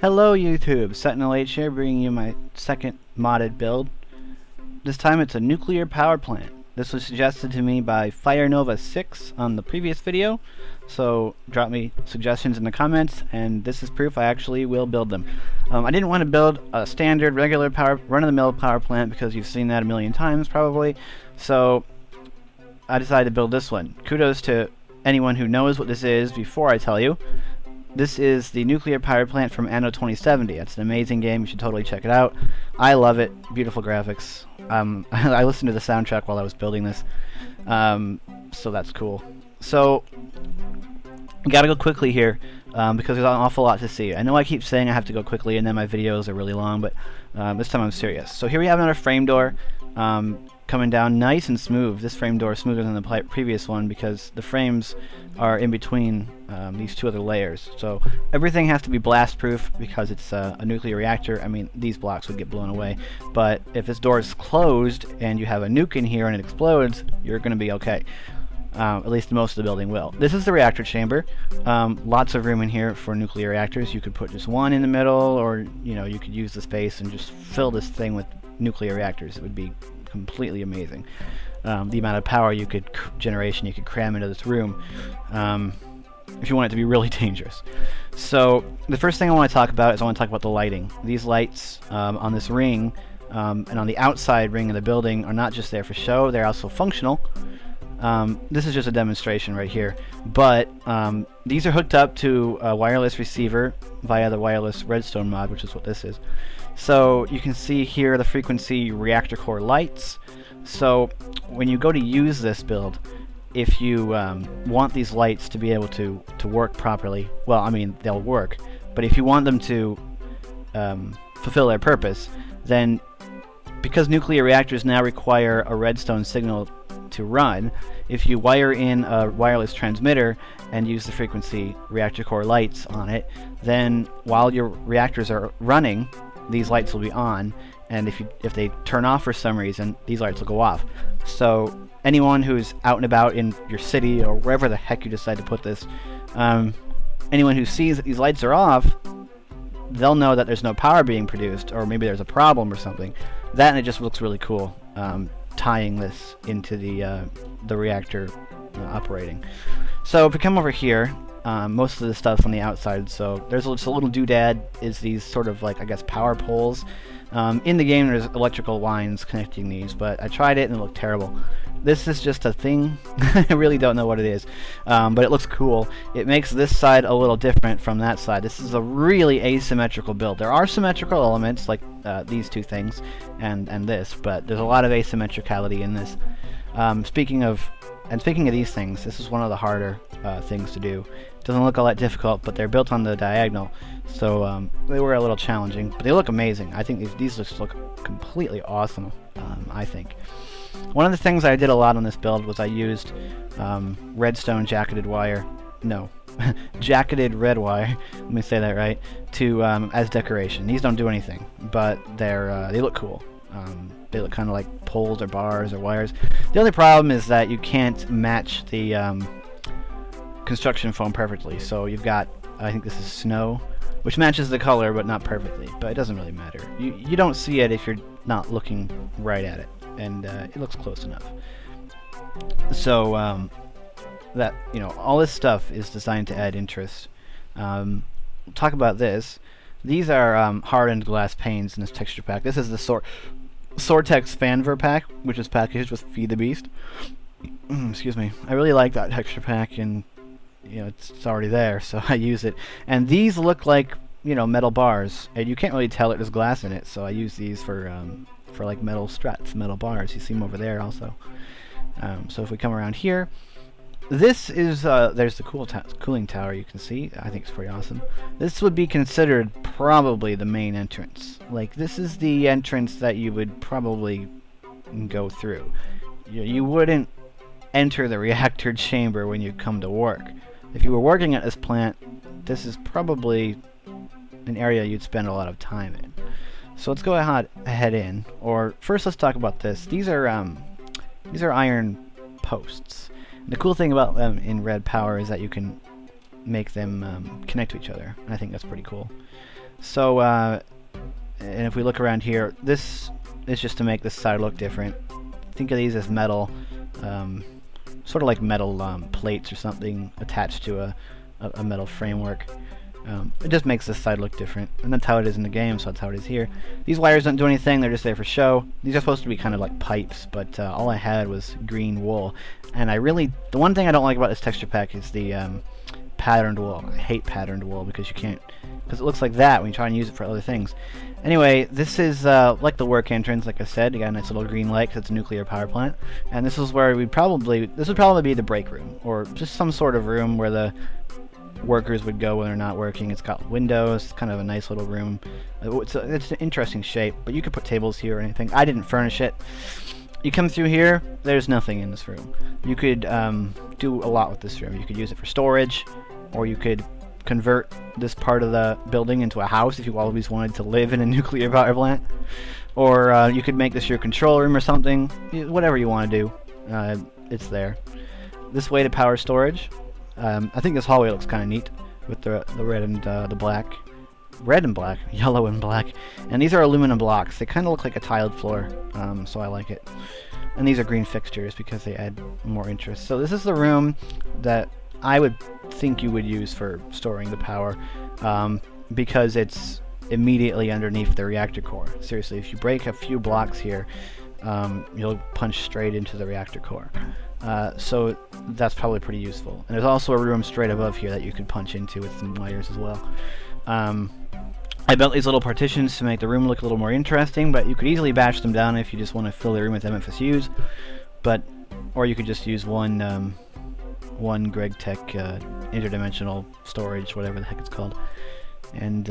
Hello YouTube, SentinalhMC here bringing you my second modded build. This time it's a nuclear power plant. This was suggested to me by FireNova6 on the previous video, so drop me suggestions in the comments and this is proof I actually will build them. I didn't want to build a standard regular run-of-the-mill power plant because you've seen that a million times probably, so I decided to build this one. Kudos to anyone who knows what this is before I tell you. This is the nuclear power plant from Anno 2070. It's an amazing game. You should totally check it out. I love it. Beautiful graphics. I listened to the soundtrack while I was building this, so that's cool. So, gotta go quickly here because there's an awful lot to see. I know I keep saying I have to go quickly and then my videos are really long, but this time I'm serious. So here we have another frame door coming down nice and smooth. This frame door is smoother than the previous one because the frames are in between these two other layers. So everything has to be blast proof because it's a nuclear reactor. I mean, these blocks would get blown away, but if this door is closed and you have a nuke in here and it explodes, you're going to be okay. At least most of the building will. This is the reactor chamber. Lots of room in here for nuclear reactors. You could put just one in the middle, or you could use the space and just fill this thing with nuclear reactors. It would be completely amazing. The amount of power generation you could cram into this room if you want it to be really dangerous. So the first thing I want to talk about is I want to talk about the lighting. These lights on this ring and on the outside ring of the building are not just there for show, they're also functional. This is just a demonstration right here, but these are hooked up to a wireless receiver via the wireless redstone mod, which is what this is. So you can see here the frequency reactor core lights. So when you go to use this build, if you want these lights to be able to work properly, well, I mean, they'll work, but if you want them to fulfill their purpose, then because nuclear reactors now require a redstone signal to run, if you wire in a wireless transmitter and use the frequency reactor core lights on it, then while your reactors are running, these lights will be on, and if they turn off for some reason, these lights will go off. So anyone who's out and about in your city or wherever the heck you decide to put this, anyone who sees that these lights are off, they'll know that there's no power being produced, or maybe there's a problem or something. That, and it just looks really cool, tying this into the reactor operating. So if we come over here, most of the stuff's on the outside, so there's just a little doodad is these sort of like, I guess, power poles. In the game there's electrical lines connecting these, but I tried it and it looked terrible. This is just a thing. I really don't know what it is, but it looks cool. It makes this side a little different from that side. This is a really asymmetrical build. There are symmetrical elements like these two things and this, but there's a lot of asymmetricality in this. Speaking of these things, this is one of the harder things to do. It doesn't look all that difficult, but they're built on the diagonal, so they were a little challenging, but they look amazing. I think these just look completely awesome, I think. One of the things I did a lot on this build was I used redstone jacketed wire, no, jacketed red wire, let me say that right, to as decoration. These don't do anything, but they look cool. They look kind of like poles or bars or wires. The only problem is that you can't match the construction foam perfectly. So you've got, I think this is snow, which matches the color but not perfectly. But it doesn't really matter. You don't see it if you're not looking right at it, and it looks close enough. So that all this stuff is designed to add interest. We'll talk about this. These are hardened glass panes in this texture pack. This is the Sortex Fanver pack, which is packaged with Feed the Beast. Excuse me. I really like that texture pack, and it's already there, so I use it. And these look like metal bars, and you can't really tell there's glass in it, so I use these for like metal struts, metal bars. You see them over there also. So if we come around here, this is there's the cooling tower. You can see. I think it's pretty awesome. This would be considered probably the main entrance. Like, this is the entrance that you would probably go through. You wouldn't enter the reactor chamber when you come to work. If you were working at this plant, this is probably an area you'd spend a lot of time in. So let's go ahead in. Or first, let's talk about this. These are iron posts. The cool thing about them in red power is that you can make them connect to each other, and I think that's pretty cool. So, and if we look around here, this is just to make this side look different. Think of these as metal, sort of like metal plates or something attached to a metal framework. It just makes this side look different, and that's how it is in the game, so that's how it is here. These wires don't do anything, they're just there for show. These are supposed to be kind of like pipes, but all I had was green wool. And the one thing I don't like about this texture pack is the patterned wool. I hate patterned wool because it looks like that when you try and use it for other things. Anyway, this is like the work entrance, like I said. You got a nice little green light because it's a nuclear power plant. And this is where this would probably be the break room, or just some sort of room where the workers would go when they're not working. It's got windows. It's kind of a nice little room. It's an interesting shape, but you could put tables here or anything. I didn't furnish it. You come through here, there's nothing in this room. You could do a lot with this room. You could use it for storage, or you could convert this part of the building into a house if you always wanted to live in a nuclear power plant. Or you could make this your control room or something. Whatever you want to do, it's there. This way to power storage. I think this hallway looks kind of neat with the red and the black. Red and black, yellow and black. And these are aluminum blocks. They kind of look like a tiled floor, so I like it. And these are green fixtures because they add more interest. So this is the room that I would think you would use for storing the power, because it's immediately underneath the reactor core. Seriously, if you break a few blocks here, you'll punch straight into the reactor core. So that's probably pretty useful. And there's also a room straight above here that you could punch into with some wires as well. I built these little partitions to make the room look a little more interesting, but you could easily bash them down if you just want to fill the room with MFSUs. Or you could just use one Greg Tech interdimensional storage, whatever the heck it's called. And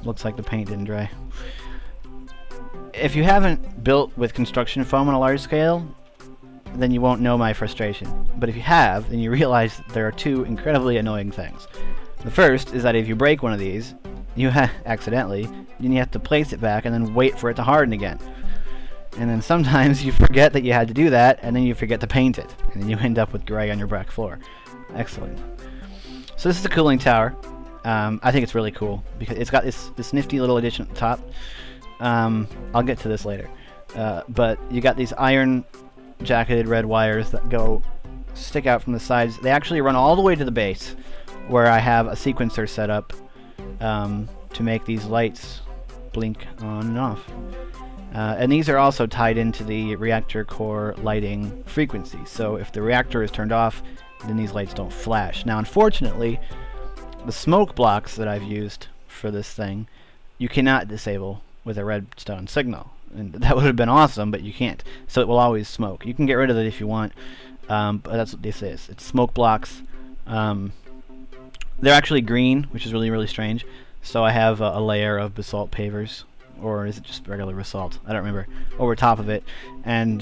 looks like the paint didn't dry. If you haven't built with construction foam on a large scale, then you won't know my frustration. But if you have, then you realize there are two incredibly annoying things. The first is that if you break one of these, you accidentally, then you have to place it back and then wait for it to harden again. And then sometimes you forget that you had to do that, and then you forget to paint it, and then you end up with gray on your back floor. Excellent. So this is the cooling tower. I think it's really cool because it's got this nifty little addition at the top. I'll get to this later. But you got these iron jacketed red wires that stick out from the sides. They actually run all the way to the base, where I have a sequencer set up to make these lights blink on and off. And these are also tied into the reactor core lighting frequency. So if the reactor is turned off, then these lights don't flash. Now, unfortunately, the smoke blocks that I've used for this thing, you cannot disable with a redstone signal. And that would have been awesome, but you can't. So it will always smoke. You can get rid of it if you want, but that's what this is. It's smoke blocks. They're actually green, which is really, really strange. So I have a layer of basalt pavers, or is it just regular basalt? I don't remember. Over top of it. And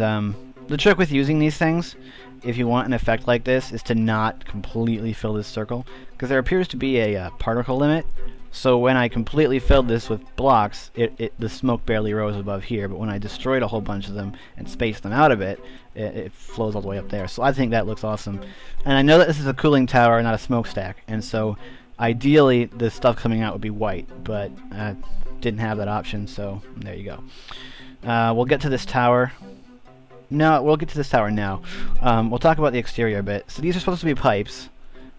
the trick with using these things, if you want an effect like this, is to not completely fill this circle, because there appears to be a particle limit. So when I completely filled this with blocks, the smoke barely rose above here, but when I destroyed a whole bunch of them and spaced them out a bit, it flows all the way up there. So I think that looks awesome. And I know that this is a cooling tower, not a smokestack, and so ideally the stuff coming out would be white, but I didn't have that option, so there you go. We'll get to this tower. No, we'll get to this tower now. We'll talk about the exterior a bit. So these are supposed to be pipes.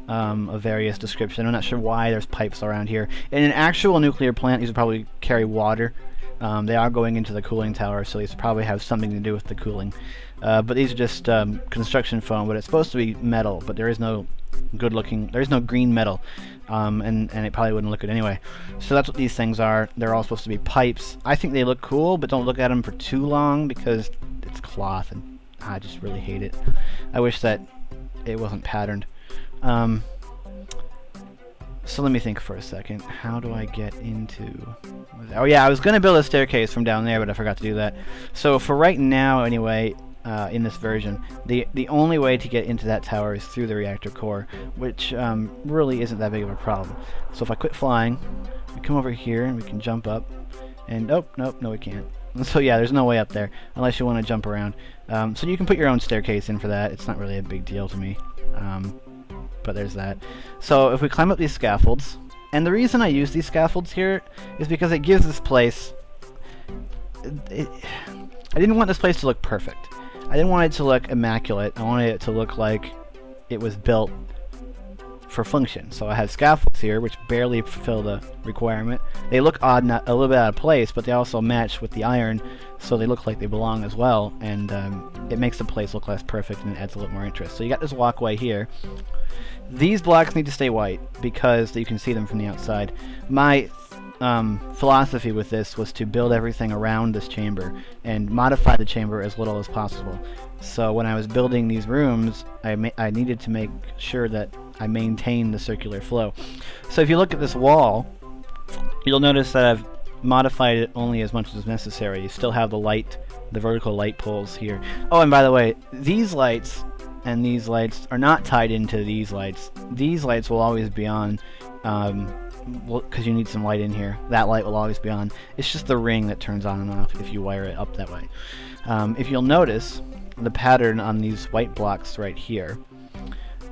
Of various description. I'm not sure why there's pipes around here. In an actual nuclear plant, these would probably carry water. They are going into the cooling tower, so these probably have something to do with the cooling. But these are just construction foam, but it's supposed to be metal, but there is no there's no green metal, and it probably wouldn't look good anyway. So that's what these things are. They're all supposed to be pipes. I think they look cool, but don't look at them for too long because it's cloth, and I just really hate it. I wish that it wasn't patterned. So let me think for a second. How do I get into... Oh yeah, I was going to build a staircase from down there, but I forgot to do that. So for right now, anyway, in this version, the only way to get into that tower is through the reactor core, which really isn't that big of a problem. So if I quit flying, we come over here and we can jump up, and oh, nope, no we can't. So yeah, there's no way up there, unless you want to jump around. So you can put your own staircase in for that. It's not really a big deal to me. But there's that. So if we climb up these scaffolds, And the reason I use these scaffolds here is because it gives this place... I didn't want this place to look perfect. I didn't want it to look immaculate. I wanted it to look like it was built for function. So I have scaffolds here, which barely fulfill the requirement. They look odd, not a little bit out of place, but they also match with the iron, so they look like they belong as well. And it makes the place look less perfect, and it adds a little more interest. So you got this walkway here. These blocks need to stay white because you can see them from the outside. My philosophy with this was to build everything around this chamber and modify the chamber as little as possible. So when I was building these rooms, I needed to make sure that I maintain the circular flow. So if you look at this wall, you'll notice that I've modified it only as much as necessary. You still have the light, the vertical light poles here. Oh, and by the way, these lights and these lights are not tied into these lights. These lights will always be on, because you need some light in here. That light will always be on. It's just the ring that turns on and off if you wire it up that way. If you'll notice, the pattern on these white blocks right here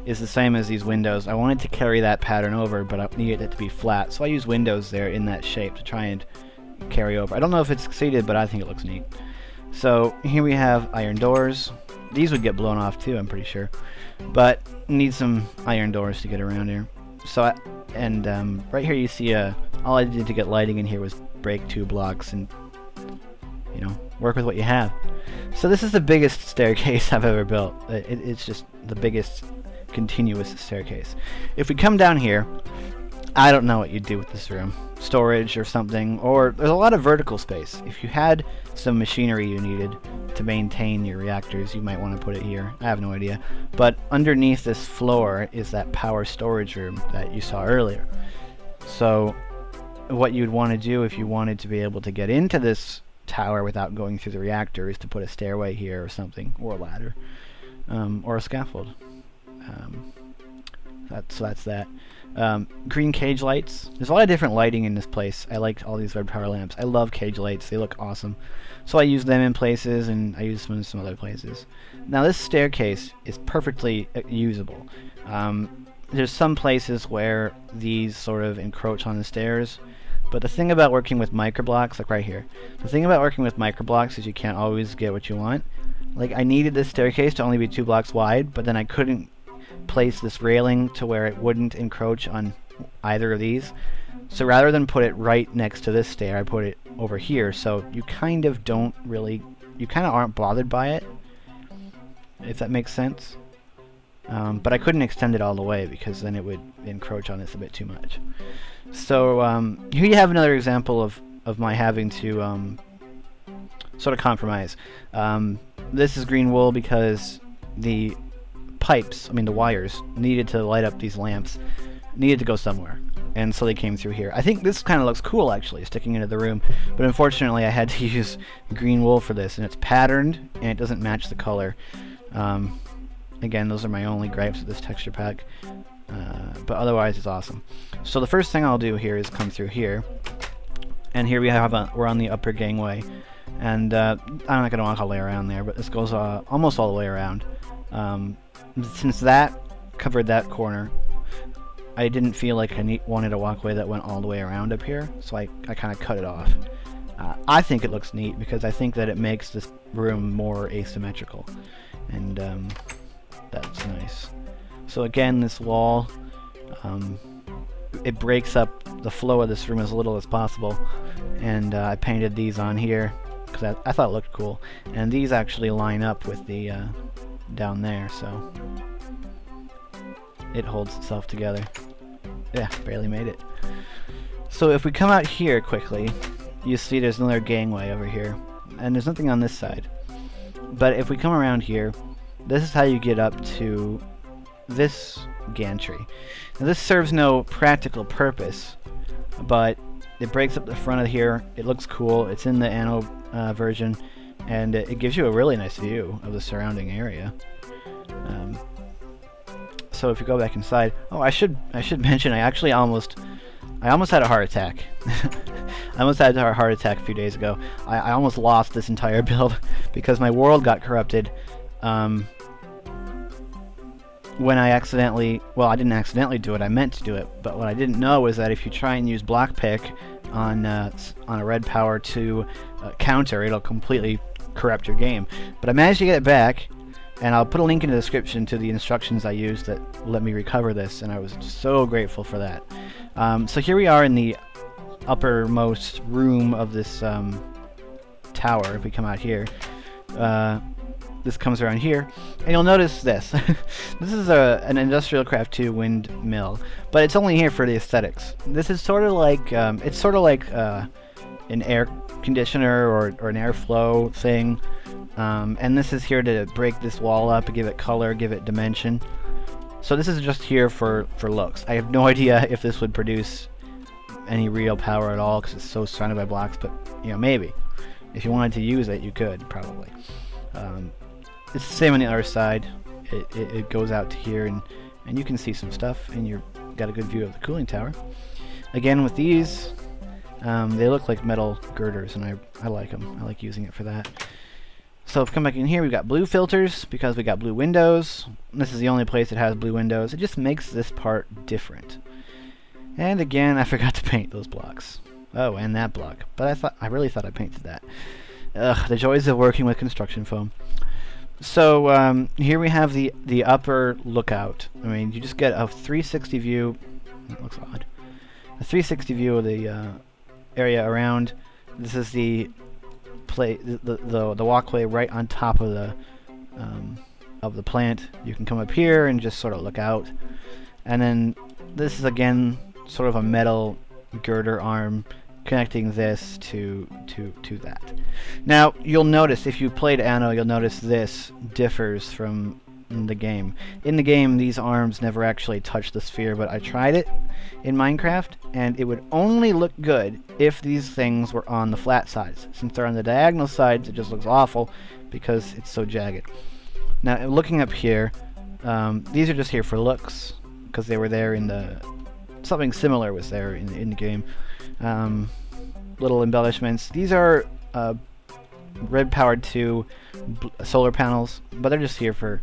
is the same as these windows. I wanted to carry that pattern over, but I needed it to be flat, so I use windows there in that shape to try and carry over. I don't know if it's succeeded, but I think it looks neat. So here we have iron doors. These would get blown off too, I'm pretty sure, but need some iron doors to get around here. So right here you see all I did to get lighting in here was break 2 blocks and, you know, work with what you have. So this is the biggest staircase I've ever built. It's just the biggest continuous staircase. If we come down here, I don't know what you'd do with this room. Storage or something, or there's a lot of vertical space. If you had some machinery you needed to maintain your reactors, you might want to put it here. I have no idea. But underneath this floor is that power storage room that you saw earlier. So what you'd want to do if you wanted to be able to get into this tower without going through the reactor is to put a stairway here or something, or a ladder, or a scaffold. That's that. Green cage lights. There's a lot of different lighting in this place. I liked all these red power lamps. I love cage lights. They look awesome. So I use them in places, and I use them in some other places. Now this staircase is perfectly usable. There's some places where these sort of encroach on the stairs, but the thing about working with microblocks, like right here, the thing about working with microblocks is you can't always get what you want. Like, I needed this staircase to only be 2 blocks wide, but then I couldn't place this railing to where it wouldn't encroach on either of these. So rather than put it right next to this stair, I put it over here, so you kind of aren't bothered by it, if that makes sense. But I couldn't extend it all the way because then it would encroach on this a bit too much. So here you have another example of my having to sort of compromise. This is green wool because the pipes, the wires, needed to light up these lamps, needed to go somewhere, and so they came through here. I think this kind of looks cool, actually, sticking into the room, but unfortunately I had to use green wool for this, and it's patterned, and it doesn't match the color. Again, those are my only gripes with this texture pack, but otherwise it's awesome. So the first thing I'll do here is come through here, and here we're on the upper gangway, and I'm not going to walk all the way around there, but this goes almost all the way around. Since that covered that corner, I didn't feel like I wanted a walkway that went all the way around up here, so I kind of cut it off. I think it looks neat because I think that it makes this room more asymmetrical, and that's nice. So again, this wall, it breaks up the flow of this room as little as possible, and I painted these on here because I thought it looked cool, and these actually line up with the down there, so it holds itself together. Yeah, barely made it. So if we come out here quickly, you see there's another gangway over here, and there's nothing on this side. But if we come around here, this is how you get up to this gantry. Now this serves no practical purpose, but it breaks up the front of here. It looks cool. It's in the Anno version, and it gives you a really nice view of the surrounding area. So if you go back inside, oh, I should mention, I almost had a heart attack. I almost had a heart attack a few days ago. I almost lost this entire build because my world got corrupted. when I accidentally, well, I didn't accidentally do it, I meant to do it, but what I didn't know was that if you try and use block pick on a red power 2 counter, it'll completely corrupt your game. But I managed to get it back, and I'll put a link in the description to the instructions I used that let me recover this, and I was so grateful for that. So here we are in the uppermost room of this tower. If we come out here, this comes around here, and you'll notice this. This is an Industrial Craft 2 windmill, but it's only here for the aesthetics. This is sort of like an air conditioner or an airflow thing, and this is here to break this wall up, give it color, give it dimension. So this is just here for looks. I have no idea if this would produce any real power at all because it's so surrounded by blocks, but you know, maybe if you wanted to use it, you could probably. It's the same on the other side. It goes out to here, and you can see some stuff, and you've got a good view of the cooling tower. Again, with these, they look like metal girders, and I like them. I like using it for that. So if we come back in here, we've got blue filters because we got blue windows. This is the only place that has blue windows. It just makes this part different. And again, I forgot to paint those blocks. Oh, and that block. But I really thought I painted that. Ugh, the joys of working with construction foam. So here we have the upper lookout. I mean, you just get a 360 view. That looks odd. A 360 view of the area around. This is the walkway right on top of the plant. You can come up here and just sort of look out. And then this is again sort of a metal girder arm connecting this to that. Now you'll notice, if you played Anno, you'll notice this differs from the game. In the game, these arms never actually touch the sphere, but I tried it in Minecraft, and it would only look good if these things were on the flat sides. Since they're on the diagonal sides, it just looks awful because it's so jagged. Now looking up here, these are just here for looks because they were there in the... something similar was there in the game. Little embellishments. These are red powered 2 solar panels, but they're just here for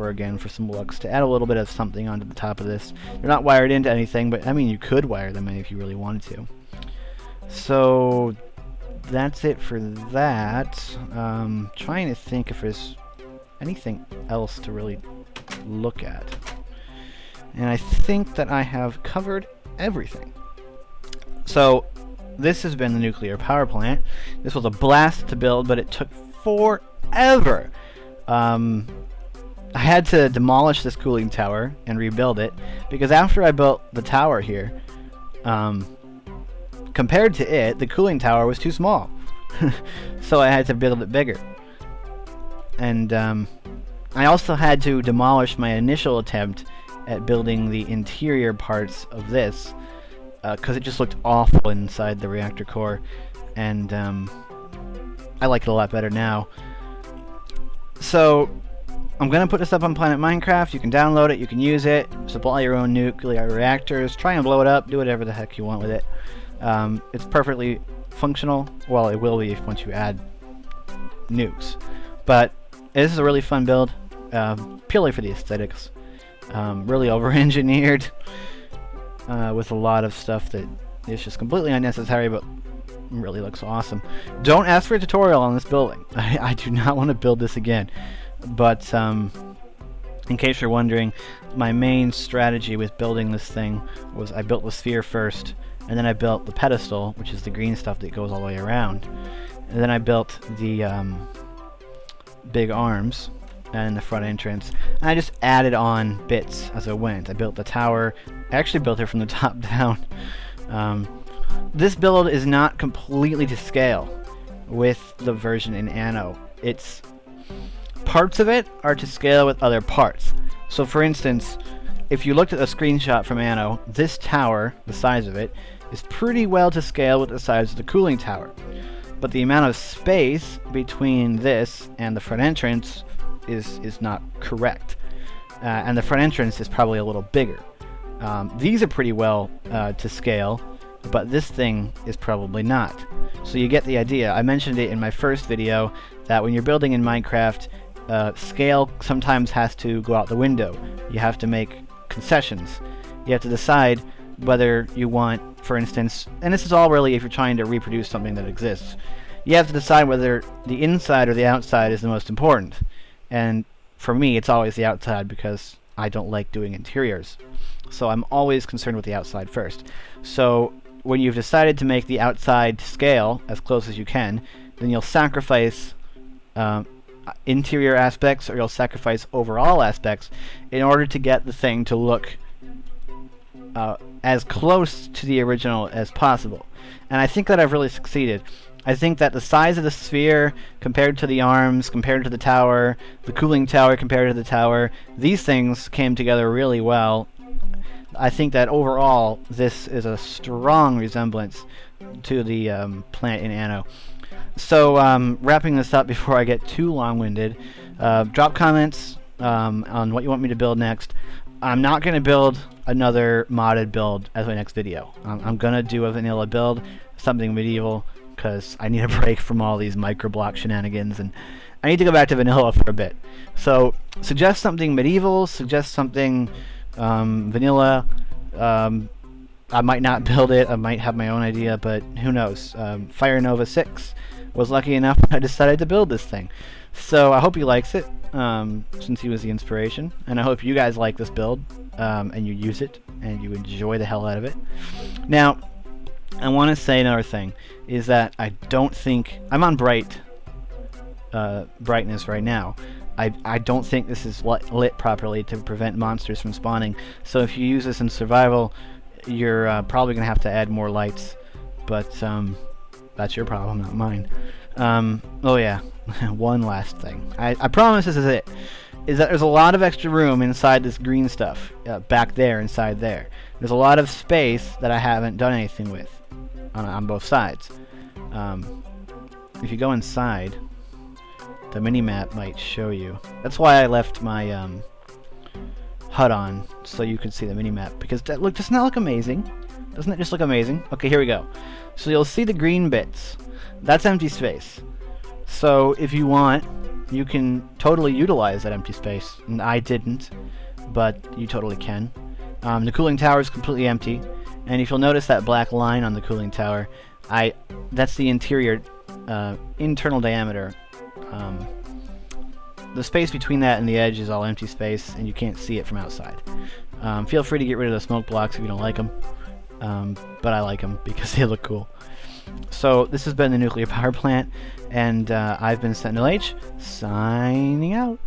again for some looks, to add a little bit of something onto the top of this. They're not wired into anything, but I mean, you could wire them in if you really wanted to. So that's it for that. Trying to think if there's anything else to really look at, and I think that I have covered everything. So this has been the nuclear power plant. This was a blast to build, but it took forever. I had to demolish this cooling tower and rebuild it, because after I built the tower here, compared to it, the cooling tower was too small. So I had to build it bigger. And I also had to demolish my initial attempt at building the interior parts of this, because it just looked awful inside the reactor core, and I like it a lot better now. So I'm gonna put this up on Planet Minecraft. You can download it, you can use it, supply your own nuclear reactors, try and blow it up, do whatever the heck you want with it. It's perfectly functional. Well, it will be once you add nukes. But this is a really fun build, purely for the aesthetics. Really over-engineered, with a lot of stuff that is just completely unnecessary, but really looks awesome. Don't ask for a tutorial on this building. I do not want to build this again. But in case you're wondering, my main strategy with building this thing was I built the sphere first, and then I built the pedestal, which is the green stuff that goes all the way around, and then I built the big arms and the front entrance, and I just added on bits as I went. I built the tower. I actually built it from the top down. This build is not completely to scale with the version in Anno. It's parts of it are to scale with other parts. So for instance, if you looked at a screenshot from Anno, this tower, the size of it, is pretty well to scale with the size of the cooling tower. But the amount of space between this and the front entrance is not correct. And the front entrance is probably a little bigger. These are pretty well to scale, but this thing is probably not. So you get the idea. I mentioned it in my first video that when you're building in Minecraft, scale sometimes has to go out the window. You have to make concessions. You have to decide whether you want, for instance, and this is all really if you're trying to reproduce something that exists, you have to decide whether the inside or the outside is the most important. And for me, it's always the outside because I don't like doing interiors. So I'm always concerned with the outside first. So when you've decided to make the outside to scale as close as you can, then you'll sacrifice interior aspects, or you'll sacrifice overall aspects in order to get the thing to look as close to the original as possible. And I think that I've really succeeded. I think that the size of the sphere compared to the arms, compared to the tower, the cooling tower compared to the tower, these things came together really well. I think that overall this is a strong resemblance to the plant in Anno. So wrapping this up before I get too long-winded, drop comments on what you want me to build next. I'm not going to build another modded build as my next video. I'm going to do a vanilla build, something medieval, because I need a break from all these microblock shenanigans, and I need to go back to vanilla for a bit. So suggest something medieval, suggest something vanilla. I might not build it, I might have my own idea, but who knows. Fire Nova 6 was lucky enough I decided to build this thing. So I hope he likes it, since he was the inspiration, and I hope you guys like this build, and you use it, and you enjoy the hell out of it. Now, I want to say another thing, is that I don't think... I'm on brightness right now. I don't think this is lit properly to prevent monsters from spawning, so if you use this in survival, you're probably going to have to add more lights, but that's your problem, not mine. Oh yeah, one last thing. I promise this is it. Is that there's a lot of extra room inside this green stuff, back there, inside there. There's a lot of space that I haven't done anything with on both sides. If you go inside, the mini-map might show you. That's why I left my HUD on, so you could see the mini-map. Because doesn't that look amazing? Doesn't it just look amazing? Okay, here we go. So you'll see the green bits. That's empty space. So if you want, you can totally utilize that empty space. And I didn't, but you totally can. The cooling tower is completely empty. And if you'll notice that black line on the cooling tower, that's the interior, internal diameter. The space between that and the edge is all empty space, and you can't see it from outside. Feel free to get rid of the smoke blocks if you don't like them, but I like them because they look cool. So this has been the nuclear power plant, and I've been SentinalH, signing out.